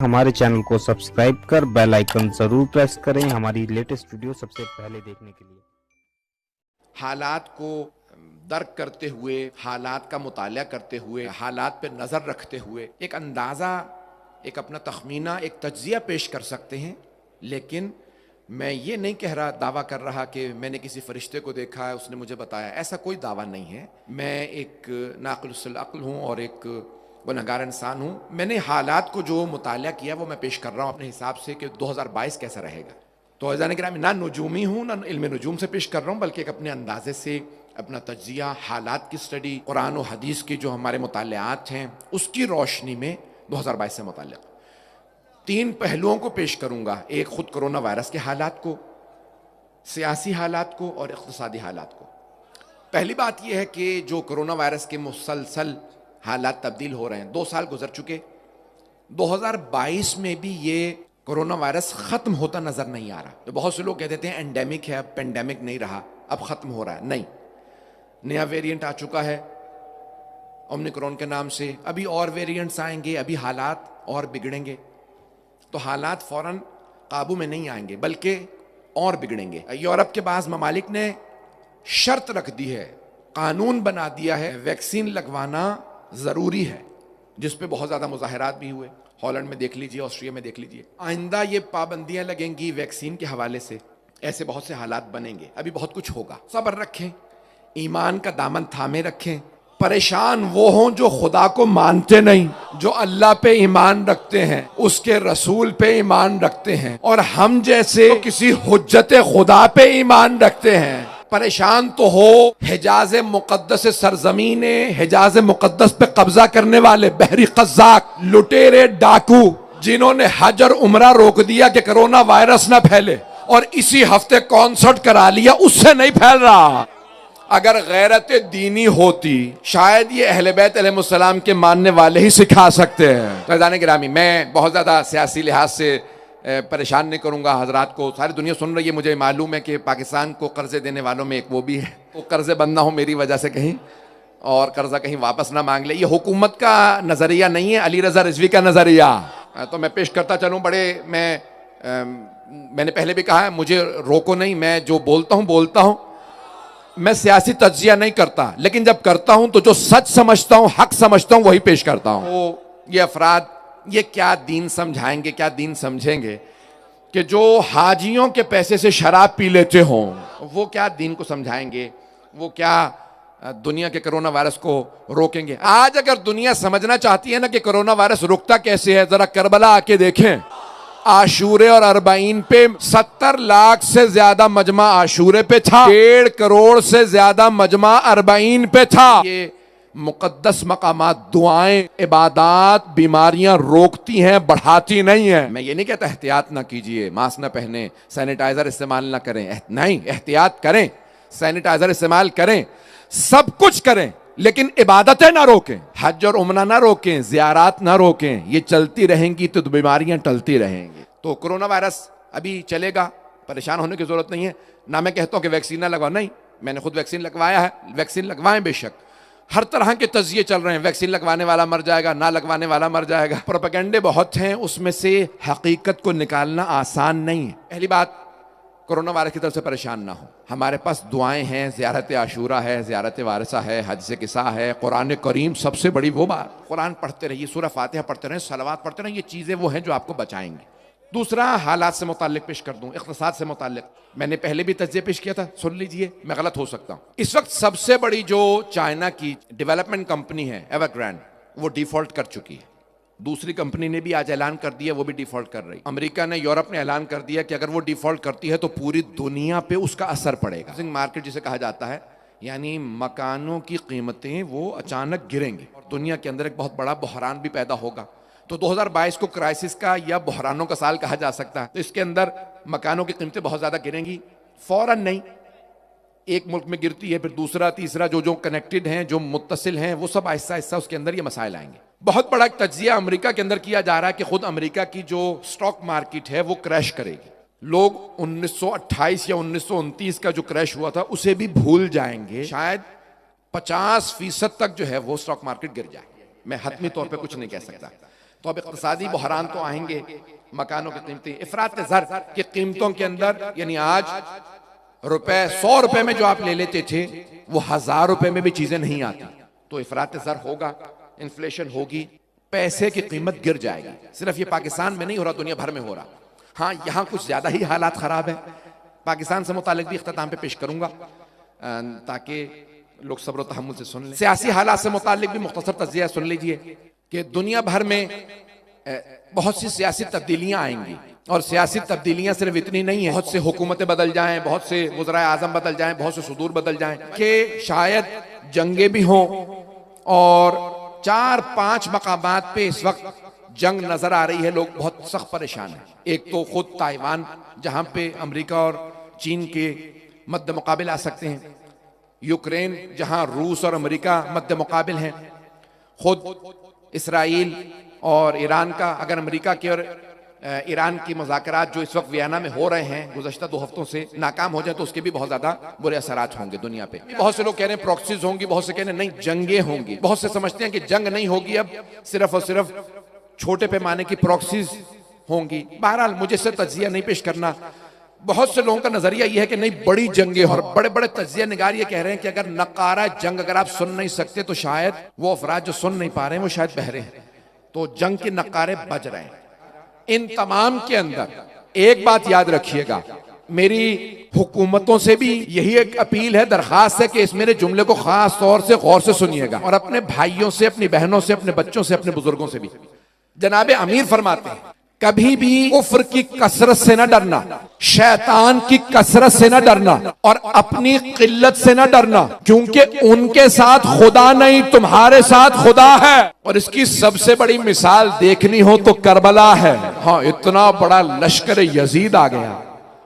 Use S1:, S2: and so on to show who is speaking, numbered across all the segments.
S1: हमारे चैनल को सब्सक्राइब कर बेल आइकन जरूर प्रेस करें हमारी लेटेस्ट वीडियो सबसे पहले देखने के लिए।
S2: हालात को दर्क करते हुए, हालात का मुताला करते हुए, हालात पे नज़र रखते हुए एक अंदाज़ा, एक अपना तखमीना, एक तज्जिया पेश कर सकते हैं। लेकिन मैं ये नहीं कह रहा, दावा कर रहा कि मैंने किसी फरिश्ते को देखा है, उसने मुझे बताया, ऐसा कोई दावा नहीं है। मैं एक नाक़िल अक़्ल हूँ और एक गुनहगार इंसान हूँ। मैंने हालात को जो मुताला किया वो मैं पेश कर रहा हूँ अपने हिसाब से कि 2022 कैसा रहेगा। तो अज़ान किराम, ना नजूमी हूँ ना इल्म नजूम से पेश कर रहा हूँ, बल्कि एक अपने अंदाजे से अपना तज्जिया, हालात की स्टडी, कुरान और हदीस की जो हमारे मुतालियात हैं उसकी रोशनी में 2022 से मुताल्लिक़ 3 पहलुओं को पेश करूँगा। एक खुद कोरोना वायरस के हालात को, सियासी हालात को और इक़्तिसादी हालात को। पहली बात यह है कि जो कोरोना वायरस के मुसलसल हालात तब्दील हो रहे हैं, 2 साल गुजर चुके, 2022 में भी ये कोरोना वायरस ख़त्म होता नज़र नहीं आ रहा। तो बहुत से लोग कह देते हैं एंडेमिक है, अब पेंडेमिक नहीं रहा, अब ख़त्म हो रहा है। नहीं, नया वेरिएंट आ चुका है ओमिक्रॉन के नाम से, अभी और वेरिएंट्स आएंगे, अभी हालात और बिगड़ेंगे। तो हालात फ़ौरन काबू में नहीं आएंगे बल्कि और बिगड़ेंगे। यूरोप के बाज़ ममालिक ने शर्त रख दी है, कानून बना दिया है, वैक्सीन लगवाना ज़रूरी है, जिस पे बहुत ज़्यादा मुज़ाहरात भी हुए। हॉलैंड में देख लीजिए, ऑस्ट्रिया में देख लीजिए। आइंदा ये पाबंदियां लगेंगी वैक्सीन के हवाले से, ऐसे बहुत से हालात बनेंगे, अभी बहुत कुछ होगा। सब्र रखें, ईमान का दामन थामे रखें। परेशान वो हों जो खुदा को मानते नहीं, जो अल्लाह पे ईमान रखते हैं, उसके रसूल पे ईमान रखते हैं, और हम जैसे तो किसी हुज्जत खुदा पे ईमान रखते हैं। परेशान तो हो हिजाज मुकद्दस सरजमीन, हिजाज मुकद्दस पे कब्जा करने वाले बहरी कज़्ज़ाक, लुटेरे, डाकू, जिन्होंने हज और उमरा रोक दिया कि कोरोना वायरस ना फैले, और इसी हफ्ते कॉन्सर्ट करा लिया, उससे नहीं फैल रहा। अगर गैरत दीनी होती शायद ये अहले बैत अलैहिस्सलाम के मानने वाले ही सिखा सकते हैं। तो अज़ान गिरामी, मैं बहुत ज़्यादा सियासी लिहाज से परेशान नहीं करूंगा हजरात को। सारी दुनिया सुन रही है, मुझे मालूम है कि पाकिस्तान को कर्जे देने वालों में एक वो भी है, वो कर्जे बंद ना हो मेरी वजह से कहीं, और कर्जा कहीं वापस ना मांग ले। ये हुकूमत का नज़रिया नहीं है, अली रज़ा रिजवी का नज़रिया। तो मैं पेश करता चलूँ, मैंने पहले भी कहा है, मुझे रोको नहीं, मैं जो बोलता हूँ। मैं सियासी तज्जिया नहीं करता, लेकिन जब करता हूं तो जो सच समझता हूं, हक समझता हूं, वही पेश करता हूं। तो ये अफराद ये क्या दीन समझाएंगे, क्या दीन समझेंगे कि जो हाजियों के पैसे से शराब पी लेते हों, वो क्या दीन को समझाएंगे, वो क्या दुनिया के कोरोना वायरस को रोकेंगे। आज अगर दुनिया समझना चाहती है ना कि कोरोना वायरस रुकता कैसे है, जरा करबला आके देखें। आशूरे और अरबाइन पे 70 लाख से ज्यादा मजमा आशूरे पे था, 1.5 करोड़ से ज्यादा मजमा अरबाइन पे था। ये मुकद्दस मकामात दुआएं, इबादात बीमारियां रोकती हैं, बढ़ाती नहीं है। मैं ये नहीं कहता एहतियात ना कीजिए, मास्क ना पहने, सैनिटाइजर इस्तेमाल ना करें, नहीं, एहतियात करें, सैनिटाइजर इस्तेमाल करें, सब कुछ करें, लेकिन इबादतें ना रोकें, हज और उमरा ना रोकें, ज़ियारात ना रोकें। ये चलती रहेंगी तो बीमारियां टलती रहेंगी। तो कोरोना वायरस अभी चलेगा, परेशान होने की जरूरत नहीं है। ना मैं कहता हूं कि वैक्सीन ना लगवाओ, नहीं, मैंने खुद वैक्सीन लगवाया है, वैक्सीन लगवाएं बेशक। हर तरह के तज्जिए चल रहे हैं, वैक्सीन लगवाने वाला मर जाएगा, ना लगवाने वाला मर जाएगा। प्रोपेगेंडे बहुत हैं, उसमें से हकीकत को निकालना आसान नहीं है। पहली बात, कोरोना वायरस की तरफ से परेशान ना हो। हमारे पास दुआएं हैं, ज़ियारत आशूरा है, ज़ियारत वारसा है, हज से किसा है, कुरान करीम सबसे बड़ी वो बात। कुरान पढ़ते रहिए, सूरह फातिहा पढ़ते रहें, सलावात पढ़ते रहें, ये चीज़ें वो हैं जो आपको बचाएंगी। दूसरा, हालात से मुताल्लिक पेश कर दूं, इक़्तिसाद से मुताल्लिक। मैंने पहले भी तज्ज़िया पेश किया था, सुन लीजिए, मैं गलत हो सकता हूँ। इस वक्त सबसे बड़ी जो चाइना की डेवलपमेंट कंपनी है एवरग्रांड, वो डिफॉल्ट कर चुकी है। दूसरी कंपनी ने भी आज ऐलान कर दिया वो भी डिफॉल्ट कर रही। अमेरिका ने, यूरोप ने ऐलान कर दिया कि अगर वो डिफॉल्ट करती है तो पूरी दुनिया पे उसका असर पड़ेगा। हाउसिंग मार्केट जिसे कहा जाता है, यानी मकानों की कीमतें वो अचानक गिरेंगी और दुनिया के अंदर एक बहुत बड़ा बहरान भी पैदा होगा। तो 2022 को क्राइसिस का या बहरानों का साल कहा जा सकता है। तो इसके अंदर मकानों की कीमतें बहुत ज्यादा गिरेंगी, फौरन नहीं, एक मुल्क में गिरती है, फिर दूसरा, तीसरा, जो कनेक्टेड हैं, जो मुत्तसिल हैं, वो सब आहिस्ता आहिस्ता उसके अंदर ये मसाइल आएंगे। बहुत बड़ा तज्जिया अमेरिका के अंदर किया जा रहा है कि खुद अमेरिका की जो स्टॉक मार्केट है वो क्रैश करेगी। लोग 1928 या 1929 का जो क्रैश हुआ था उसे भी भूल जाएंगे, शायद 50% तक जो है वो स्टॉक मार्केट गिर जाए। मैं हतमी तौर पे कुछ नहीं कह सकता, तो अब इक़्तिसादी बहरान तो आएंगे, मकानों की कीमतें, इफरात ज़र की कीमतों के अंदर, यानी आज रुपए 100 रुपए में जो आप ले लेते थे वो 1000 रुपए में भी चीजें नहीं आती। तो इफरात ज़र होगा, इन्फ्लेशन होगी, पैसे की कीमत गिर जाएगी। सिर्फ ये पाकिस्तान में नहीं हो रहा, दुनिया भर में हो रहा। हाँ, यहाँ कुछ ज्यादा ही हालात खराब है। पाकिस्तान से मुतालिक भी इख्तिताम पे पेश करूंगा ताकि लोग सब्र व तहम्मुल से सुन लें। सियासी हालात से मुतालिक भी मुख्तसर तज़किया सुन लीजिए कि दुनिया भर में बहुत सी सियासी तब्दीलियां आएंगी, और सियासी तब्दीलियां सिर्फ इतनी नहीं है, बहुत से हुकूमतें बदल जाएं, बहुत से वज़राए आज़म बदल जाएं, बहुत से सदूर बदल जाएं, कि शायद जंगें भी हों। और 4-5 मकामात पे इस वक्त जंग नजर आ रही है, लोग बहुत सख्त परेशान हैं। एक तो खुद ताइवान, जहां पे अमेरिका और चीन के मद्दे मुकाबिल आ सकते हैं, यूक्रेन जहां रूस और अमेरिका मद्दे मुकाबिल हैं, खुद इसराइल और ईरान का, अगर अमेरिका की और ईरान की मुज़ाकरात जो इस वक्त वियना में हो रहे हैं गुज़श्ता 2 हफ्तों से नाकाम हो जाए तो उसके भी बहुत ज्यादा बुरे असरात होंगे दुनिया पे। बहुत से लोग कह रहे हैं प्रॉक्सीज होंगी, बहुत से कह रहे हैं नहीं जंगें होंगी, बहुत से समझते हैं कि जंग नहीं होगी, अब सिर्फ और सिर्फ छोटे पैमाने की प्रॉक्सीज होंगी। बहरहाल मुझे इससे तज्जिया नहीं पेश करना। बहुत से लोगों का नजरिया यह है कि नहीं बड़ी जंगें, और बड़े बड़े तज्जिया निगार ये कह रहे हैं कि अगर नकारा जंग अगर आप सुन नहीं सकते तो शायद वो अफराद जो सुन नहीं पा रहे हैं वो शायद बहरे हैं, तो जंग के नकारे बज रहे हैं। इन तमाम के अंदर एक बात याद रखिएगा, मेरी हुकूमतों से भी यही एक अपील है, दरखास्त है कि इस मेरे जुमले को खास तौर से गौर से सुनिएगा, और अपने भाइयों से, अपनी बहनों से, अपने बच्चों से, अपने बुजुर्गों से भी। जनाब अमीर फरमाते हैं कभी भी कुफ्र की कसरत से न डरना, शैतान की कसरत से न डरना, और अपनी किल्लत से न डरना, क्योंकि उनके साथ खुदा नहीं तुम्हारे साथ खुदा है। और इसकी सबसे बड़ी मिसाल देखनी हो तो करबला है। हाँ, इतना बड़ा लश्कर यजीद आ गया,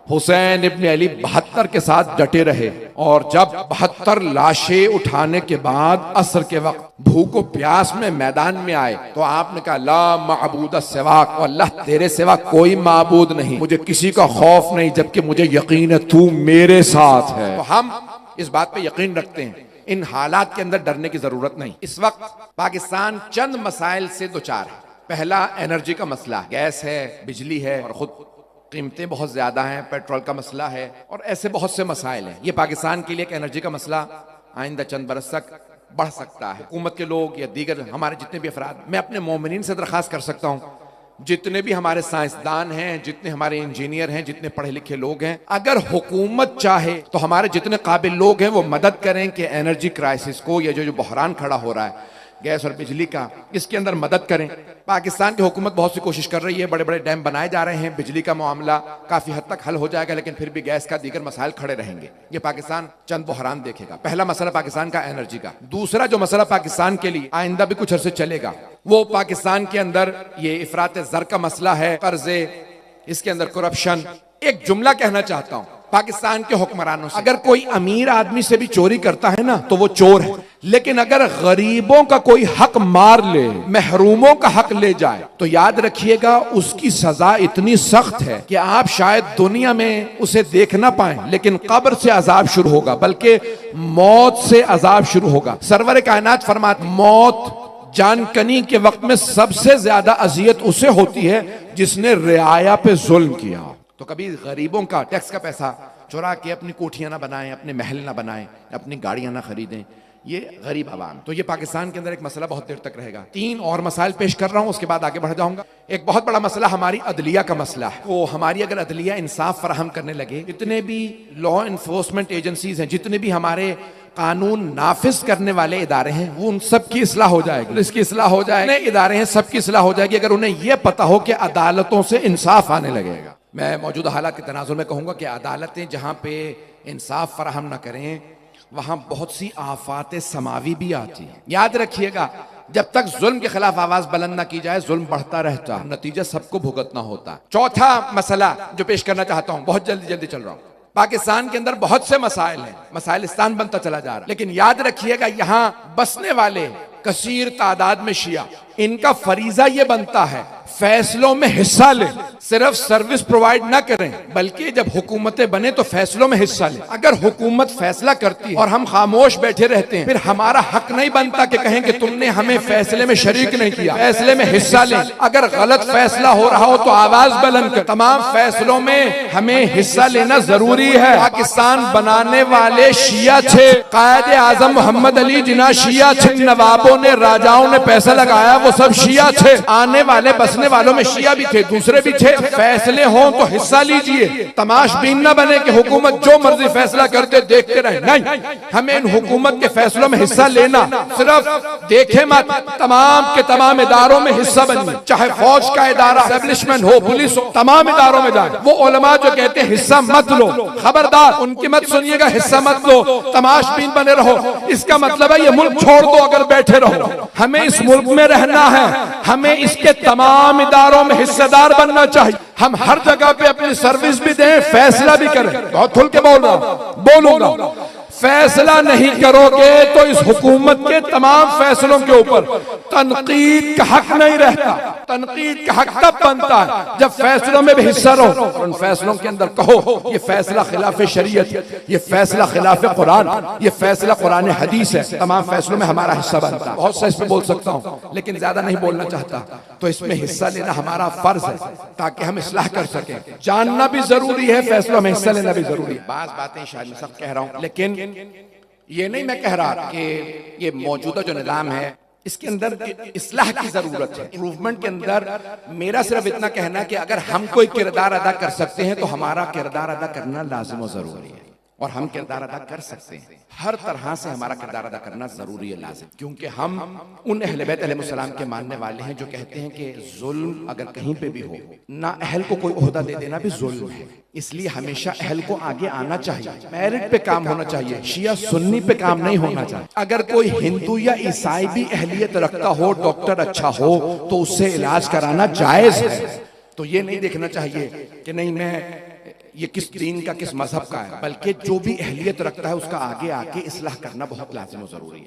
S2: हुसैन इब्न अली 72 के साथ डटे रहे, और जब 72 लाशें उठाने के बाद असर के वक्त भूख प्यास में मैदान में आए तो आपने कहा ला माबूद सिवाक, अल्लाह तेरे सिवा कोई माबूद नहीं, मुझे किसी का खौफ नहीं, जबकि मुझे यकीन है तू मेरे साथ है। तो हम इस बात पे यकीन रखते हैं, इन हालात के अंदर डरने की जरूरत नहीं। इस वक्त पाकिस्तान चंद मसाइल से दो चार है। पहला एनर्जी का मसला, गैस है, बिजली है, और खुद कीमतें बहुत ज्यादा हैं, पेट्रोल का मसला है, और ऐसे बहुत से मसाइल हैं। ये पाकिस्तान के लिए एक एनर्जी का मसला आइंदा चंद बरस तक बढ़ सकता है। हुकूमत के लोग या दीगर हमारे जितने भी अफराद, मैं अपने मोमिनीन से दरखास्त कर सकता हूँ, जितने भी हमारे साइंसदान हैं, जितने हमारे इंजीनियर हैं, जितने पढ़े लिखे लोग हैं, अगर हुकूमत चाहे तो हमारे जितने काबिल लोग हैं वो मदद करें कि एनर्जी क्राइसिस को, या जो बहरान खड़ा हो रहा है गैस और बिजली का, इसके अंदर मदद करें। पाकिस्तान की हुकूमत बहुत सी कोशिश कर रही है, बड़े बड़े डैम बनाए जा रहे हैं, बिजली का मामला काफी हद तक हल हो जाएगा, लेकिन फिर भी गैस का दीगर मसाइल खड़े रहेंगे। ये पाकिस्तान चंद बहरान देखेगा। पहला मसला पाकिस्तान का एनर्जी का। दूसरा जो मसला पाकिस्तान के लिए आइंदा भी कुछ अरसे चलेगा, वो पाकिस्तान के अंदर ये इफरात ज़र का मसला है, कर्जे, इसके अंदर करप्शन। एक जुमला कहना चाहता हूं पाकिस्तान के हुक्मरानों से, अगर कोई अमीर आदमी से भी चोरी करता है ना तो वो चोर है, लेकिन अगर गरीबों का कोई हक मार ले, महरूमों का हक ले जाए, तो याद रखिएगा उसकी सजा इतनी सख्त है कि आप शायद दुनिया में उसे देख ना पाएं, लेकिन कब्र से अजाब शुरू होगा, बल्कि मौत से अजाब शुरू होगा। सरवर कायनात फरमाते, मौत जानकनी के वक्त में सबसे ज्यादा अजियत उसे होती है जिसने रियाया पे जुल्म किया। तो कभी गरीबों का टैक्स का पैसा चुरा के अपनी कोठियां ना बनाएं, अपने महल ना बनाएं, अपनी गाड़ियां ना खरीदें, ये गरीब आवाम। तो ये पाकिस्तान के अंदर एक मसला बहुत देर तक रहेगा। 3 और मसाइल पेश कर रहा हूं, उसके बाद आगे बढ़ जाऊंगा। एक बहुत बड़ा मसला हमारी अदलिया का मसला है। तो हमारी अगर अदलिया इंसाफ फराहम करने लगे, जितने भी लॉ इन्फोर्समेंट एजेंसीज हैं, जितने भी हमारे कानून नाफिज करने वाले इदारे हैं, वो उन सब की इस्लाह हो जाएगी। इसकी इस्लाह हो जाएगी, इदारे हैं सबकी इस्लाह हो जाएगी अगर उन्हें यह पता हो कि अदालतों से इंसाफ आने लगेगा। मैं मौजूदा हालात के तनाजुर में कहूंगा कि अदालतें जहां पे इंसाफ फराहम न करें, वहां बहुत सी आफात समावी भी आती है। याद रखिएगा, जब तक जुल्म के खिलाफ आवाज बुलंद ना की जाए, जुल्म बढ़ता रहता, नतीजा सबको भुगतना होता। चौथा मसला जो पेश करना चाहता हूं, बहुत जल्दी जल्दी चल रहा हूं। पाकिस्तान के अंदर बहुत से मसाइल हैं, मसाइलिस्तान बनता चला जा रहा है, लेकिन याद रखिएगा यहां बसने वाले कसीर तादाद में शिया, इनका फरीजा यह बनता है फैसलों में हिस्सा लें, सिर्फ सर्विस प्रोवाइड ना करें, बल्कि जब हुकूमतें बने तो फैसलों में हिस्सा लें। अगर हुकूमत फैसला करती है और हम खामोश बैठे रहते हैं, फिर हमारा हक नहीं बनता कि कहें कि तुमने हमें फैसले में शरीक नहीं किया। फैसले में हिस्सा लें। अगर गलत फैसला हो रहा हो तो आवाज बुलंद कर। तमाम फैसलों में हमें हिस्सा लेना जरूरी है। पाकिस्तान बनाने वाले शिया थे, कायदे आजम मोहम्मद अली जिन्ना शिया थे, नवाबों ने राजाओं ने पैसा लगाया वो सब शिया थे, आने वाले बसने वालों में शिया भी थे, दूसरे भी थे। फैसले हों तो हिस्सा लीजिए, तमाशबीन न बने कि हुकूमत जो मर्जी फैसला करते देखते रहे। नहीं, हमें इन हुकूमत के फैसलों में हिस्सा लेना, सिर्फ देखे मत, तमाम के तमाम इदारों में हिस्सा बनिए, चाहे फौज का इदारा, एस्टेब्लिशमेंट हो, पुलिस हो, तमाम इदारों में जाए। वो उलमा जो कहते हैं हिस्सा मत लो, खबरदार उनकी मत सुनिएगा, हिस्सा मत लो, तमाशबीन बने रहो। इसका मतलब है ये मुल्क छोड़ दो अगर बैठे रहो। हमें इस मुल्क में रहना है, हमें इसके तमाम इदारों में हिस्सेदार बनना चाहिए। हम हर जगह पे अपनी सर्विस भी दें, फैसला भी करें। बहुत खुल के बोलूंगा, फैसला नहीं करोगे तो इस हुकूमत के तमाम फैसलों के ऊपर तनकीद का हक नहीं रहता। तनकीद का हक तब बनता है जब फैसलों में भी हिस्सा रहो, उन फैसलों के अंदर कहो ये फैसला खिलाफ शरीयत, ये फैसला खिलाफ कुरान, ये फैसला कुरान हदीस है। तमाम फैसलों में हमारा हिस्सा बनता है। बहुत सा इसमें बोल सकता हूँ, लेकिन ज्यादा नहीं बोलना चाहता। तो इसमें हिस्सा लेना हमारा फर्ज है ताकि हम इस्लाह कर सकें। जानना भी जरूरी है, फैसलों में हिस्सा लेना भी जरूरी है। बात बातें शायद मैं सब कह रहा हूँ, लेकिन ये नहीं मैं कह रहा कि ये मौजूदा जो निज़ाम है इसके अंदर इस्लाह की जरूरत है, इम्प्रूवमेंट के अंदर। मेरा सिर्फ इतना कहना है कि अगर हम कोई किरदार अदा कर सकते हैं तो हमारा किरदार अदा करना लाजिम और जरूरी है, और हम किरदार अदा कर सकते हैं। हर तरह से हमारा किरदार अदा करना जरूरी है, लाजिम, क्योंकि हम उन अहले बैत अलैहिस्सलाम के मानने वाले हैं जो कहते हैं कि जुल्म अगर कहीं पे भी हो, ना अहल को कोई ओहदा दे देना भी जुल्म है। इसलिए हमेशा अहल को आगे आना चाहिए, मेरिट पे काम होना चाहिए, शिया सुन्नी पे काम नहीं होना चाहिए। अगर कोई हिंदू या ईसाई भी अहलियत रखता हो, डॉक्टर अच्छा हो, तो उससे इलाज कराना जायज है। तो ये नहीं देखना चाहिए कि नहीं मैं ये किस दीन का किस मजहब का है, बल्कि जो भी अहलियत रखता है उसका आगे आके इस्लाह करना बहुत लाजिम और जरूरी है।